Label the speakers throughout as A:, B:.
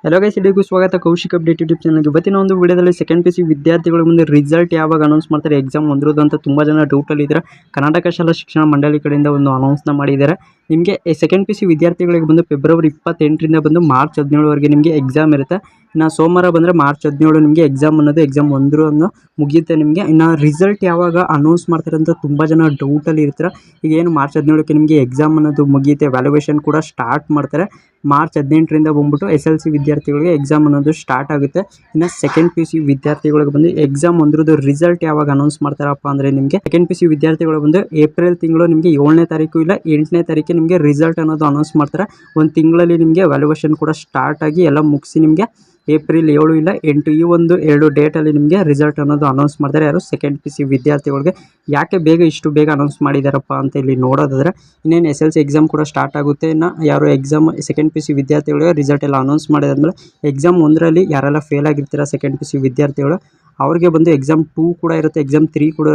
A: Hello guys, ಎಲ್ಲರಿಗೂ ಸ್ವಾಗತ Kaushik update YouTube ಚಾನಲ್ಗೆ. ಇವತ್ತಿನ ಒಂದು ವಿಡಿಯೋದಲ್ಲಿ ಸೆಕೆಂಡ್ ಪಿ ಸಿ ವಿದ್ಯಾರ್ಥಿಗಳ ಮುಂದೆ ರಿಸಲ್ಟ್ ಯಾವಾಗ ಅನೌನ್ಸ್ ಮಾಡ್ತಾರೆ, ಎಕ್ಸಾಮ್ ಒಂದಿರೋದು ಅಂತ ತುಂಬ ಜನ ಡೌಟಲ್ಲಿ ಇದ್ದಾರೆ. ಕರ್ನಾಟಕ ಶಾಲಾ ಶಿಕ್ಷಣ ಮಂಡಳಿ ಕಡೆಯಿಂದ ಒಂದು ಅನೌನ್ಸ್ನ ಮಾಡಿದ್ದಾರೆ. ನಿಮಗೆ ಸೆಕೆಂಡ್ ಪಿ ಸಿ ವಿದ್ಯಾರ್ಥಿಗಳಿಗೆ ಬಂದು ಫೆಬ್ರವರಿ 28ರಿಂದ ಬಂದು ಮಾರ್ಚ್ 17ವರೆಗೆ ನಿಮಗೆ ಎಕ್ಸಾಮ್ ಇರುತ್ತೆ. ಇನ್ನು ಸೋಮವಾರ ಬಂದರೆ ಮಾರ್ಚ್ 17 ನಿಮಗೆ ಎಕ್ಸಾಮ್ ಎಕ್ಸಾಮ್ 1 ಅನ್ನೋ ಮುಗಿಯುತ್ತೆ ನಿಮಗೆ. ಇನ್ನು ರಿಸಲ್ಟ್ ಯಾವಾಗ ಅನೌನ್ಸ್ ಮಾಡ್ತಾರೆ ಅಂತ ತುಂಬ ಜನ ಡೌಟಲ್ಲಿ ಇರ್ತಾರೆ. ಈಗ ಏನು ಮಾರ್ಚ್ 17ಕ್ಕೆ ನಿಮಗೆ ಎಕ್ಸಾಮ್ ಅನ್ನೋದು ಮುಗಿಯುತ್ತೆ, ವ್ಯಾಲ್ಯೂಯೇಷನ್ ಕೂಡ ಸ್ಟಾರ್ಟ್ ಮಾಡ್ತಾರೆ. ಮಾರ್ಚ್ 18ರಿಂದ ಬಂದ್ಬಿಟ್ಟು SLC ವಿದ್ಯಾರ್ಥಿಗಳಿಗೆ ಎಕ್ಸಾಮ್ ಅನ್ನೋದು ಸ್ಟಾರ್ಟ್ ಆಗುತ್ತೆ. ಇನ್ನು ಸೆಕೆಂಡ್ ಪಿ ಸಿ ವಿದ್ಯಾರ್ಥಿಗಳಿಗೆ ಬಂದು ಎಕ್ಸಾಮ್ ಒಂದ್ರದ್ದು ರಿಸಲ್ಟ್ ಯಾವಾಗ ಅನೌನ್ಸ್ ಮಾಡ್ತಾರಪ್ಪ ಅಂದರೆ ನಿಮಗೆ ಸೆಕೆಂಡ್ ಪಿ ಸಿ ವಿದ್ಯಾರ್ಥಿಗಳು ಬಂದು ಏಪ್ರಿಲ್ ತಿಂಗಳು ನಿಮಗೆ 7ನೇ ತಾರೀಕು ಇಲ್ಲ 8ನೇ ತಾರೀಕು ನಿಮಗೆ ರಿಸಲ್ಟ್ ಅನ್ನೋದು ಅನೌನ್ಸ್ ಮಾಡ್ತಾರೆ. ಒಂದು ತಿಂಗಳಲ್ಲಿ ನಿಮಗೆ ವ್ಯಾಲ್ಯೂಯೇಷನ್ ಕೂಡ ಸ್ಟಾರ್ಟ್ ಆಗಿ ಎಲ್ಲ ಮುಗಿಸಿ ನಿಮಗೆ ಏಪ್ರಿಲ್ 7 ಇಲ್ಲ 8 ಈ ಒಂದು 2 ಡೇಟಲ್ಲಿ ನಿಮಗೆ ರಿಸಲ್ಟ್ ಅನ್ನೋದು ಅನೌನ್ಸ್ ಮಾಡ್ತಾರೆ. ಯಾರು ಸೆಕೆಂಡ್ ಪಿ ಸಿ ವಿದ್ಯಾರ್ಥಿಗಳಿಗೆ ಯಾಕೆ ಇಷ್ಟು ಬೇಗ ಅನೌನ್ಸ್ ಮಾಡಿದಾರಪ್ಪ ಅಂತ ಇಲ್ಲಿ ನೋಡೋದಾದ್ರೆ, ಇನ್ನೇನು SLC ಎಕ್ಸಾಮ್ ಕೂಡ ಸ್ಟಾರ್ಟ್ ಆಗುತ್ತೆ. ಇನ್ನು ಯಾರು ಎಕ್ಸಾಮ್ ಸೆಕೆಂಡ್ ಪಿ ಸಿ ವಿದ್ಯಾರ್ಥಿಗಳಿಗೆ ರಿಸಲ್ಟ್ ಎಲ್ಲ ಅನೌನ್ಸ್ ಮಾಡಿದಾದ್ಮೇಲೆ ಎಕ್ಸಾಮ್ 1ರಲ್ಲಿ ಯಾರೆಲ್ಲ ಫೇಲ್ ಆಗಿರ್ತೀರ ಸೆಕೆಂಡ್ ಪಿ ಸಿ ವಿದ್ಯಾರ್ಥಿಗಳು ಅವ್ರಿಗೆ ಬಂದು ಎಕ್ಸಾಮ್ 2 ಕೂಡ ಇರುತ್ತೆ, ಎಕ್ಸಾಮ್ 3 ಕೂಡ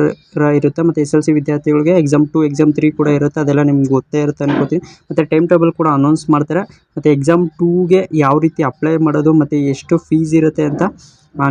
A: ಇರುತ್ತೆ. ಮತ್ತು SLC ವಿದ್ಯಾರ್ಥಿಗಳಿಗೆ ಎಕ್ಸಾಮ್ 2 ಎಕ್ಸಾಮ್ 3 ಕೂಡ ಇರುತ್ತೆ. ಅದೆಲ್ಲ ನಿಮ್ಗೆ ಗೊತ್ತೇ ಇರುತ್ತೆ ಅನ್ಕೋತೀನಿ. ಮತ್ತು ಟೈಮ್ ಟೇಬಲ್ ಕೂಡ ಅನೌನ್ಸ್ ಮಾಡ್ತಾರೆ. ಮತ್ತು ಎಕ್ಸಾಮ್ 2ಗೆ ಯಾವ ರೀತಿ ಅಪ್ಲೈ ಮಾಡೋದು ಮತ್ತು ಎಷ್ಟು ಫೀಸ್ ಇರುತ್ತೆ ಅಂತ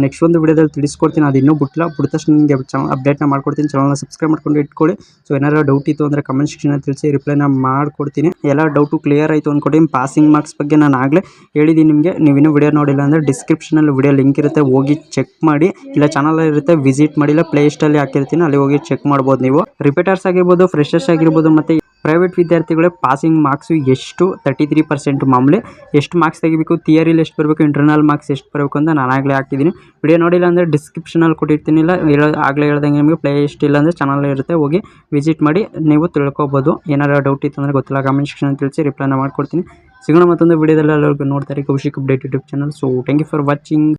A: ನೆಕ್ಸ್ಟ್ ಒಂದು ವಿಡಿಯೋದಲ್ಲಿ ತಿಳಿಸ್ಕೊಡ್ತೀನಿ. ಅದು ಇನ್ನೂ ಬಿಟ್ಟ ತಕ್ಷಣ ನಿಮಗೆ ಅಪ್ಡೇಟ್ನ ಮಾಡ್ಕೊಡ್ತೀನಿ. ಚಾನಲ್ನ ಸಬ್ಸ್ಕ್ರೈಬ್ ಮಾಡ್ಕೊಂಡು ಇಟ್ಕೊಳ್ಳಿ. ಸೊ ಏನಾದ್ರು ಡೌಟ್ ಇತ್ತು ಅಂದರೆ ಕಮೆಂಟ್ ಸೆಕ್ಷನಲ್ಲಿ ತಿಳಿಸಿ, ರಿಪ್ಲೈನ ಮಾಡ್ಕೊಡ್ತೀನಿ. ಎಲ್ಲ ಡೌಟು ಕ್ಲಿಯರ್ ಆಯಿತು ಅಂದ್ಕೊಟ್ಟು ಪಾಸಿಂಗ್ ಮಾರ್ಕ್ಸ್ ಬಗ್ಗೆ ನಾನು ಆಗಲೇ ಹೇಳಿದ್ದೀನಿ ನಿಮಗೆ. ನೀವು ಇನ್ನೂ ವಿಡಿಯೋ ನೋಡಿಲ್ಲ ಅಂದರೆ ಡಿಸ್ಕ್ರಿಪ್ಷನಲ್ಲಿ ವಿಡಿಯೋ ಲಿಂಕ್ ಇರುತ್ತೆ, ಹೋಗಿ ಚೆಕ್ ಮಾಡಿ. ಇಲ್ಲ ಚಾನಲ್ ಇರುತ್ತೆ ವಿಸಿಟ್ ಮಾಡಿಲ್ಲ, ಪ್ಲೇ ಲಿಸ್ಟಲ್ಲಿ ಹಾಕಿರ್ತೀನಿ, ಅಲ್ಲಿ ಹೋಗಿ ಚೆಕ್ ಮಾಡ್ಬೋದು. ನೀವು ರಿಪೀಟರ್ಸ್ ಆಗಿರ್ಬೋದು, ಫ್ರೆಶರ್ಸ್ ಆಗಿರ್ಬೋದು, ಮತ್ತು ಪ್ರೈವೇಟ್ ವಿದ್ಯಾರ್ಥಿಗಳೇ ಪಾಸಿಂಗ್ ಮಾರ್ಕ್ಸು ಎಷ್ಟು 33% ಮಾಮೂಲಿ ಎಷ್ಟು ಮಾರ್ಕ್ಸ್ ತೆಗಿಬೇಕು, ಥಿಯರಿಲಿ ಎಷ್ಟು ಬರಬೇಕು, ಇಂಟರ್ನಲ್ ಮಾರ್ಕ್ಸ್ ಎಷ್ಟು ಬರಬೇಕು ಅಂತ ನಾನು ಆಗಲೇ ಹಾಕಿದ್ದೀನಿ. ವಿಡಿಯೋ ನೋಡಿಲ್ಲ ಅಂದರೆ ಡಿಸ್ಕ್ರಿಪ್ಷನಲ್ಲಿ ಕೊಟ್ಟಿರ್ತೀನಿ. ಇಲ್ಲ ಆಗಲೇ ಹೇಳ್ದಂಗೆ ನಿಮಗೆ ಪ್ಲೇ ಲಿಸ್ಟ್ ಇಲ್ಲ ಅಂದರೆ ಚಾನಲ್ ಇರುತ್ತೆ, ಹೋಗಿ ವಿಸಿಟ್ ಮಾಡಿ ನೀವು ತಿಳ್ಕೊಬೋದು. ಏನಾರು ಡೌಟ್ ಇತ್ತು ಅಂದರೆ ಗೊತ್ತಿಲ್ಲ ಕಮೆಂಟ್ ಸೆಕ್ಷನ್ ತಿಳಿಸಿ, ರಿಪ್ಲೈನ ಮಾಡ್ಕೊಡ್ತೀನಿ. ಸಿಗೋಣ ಮತ್ತೊಂದು ವಿಡಿಯೋದಲ್ಲಿ. ಎಲ್ಲರಿಗೂ ನೋಡ್ತಾರೆ Kaushik update YouTube channel. So thank you for watching.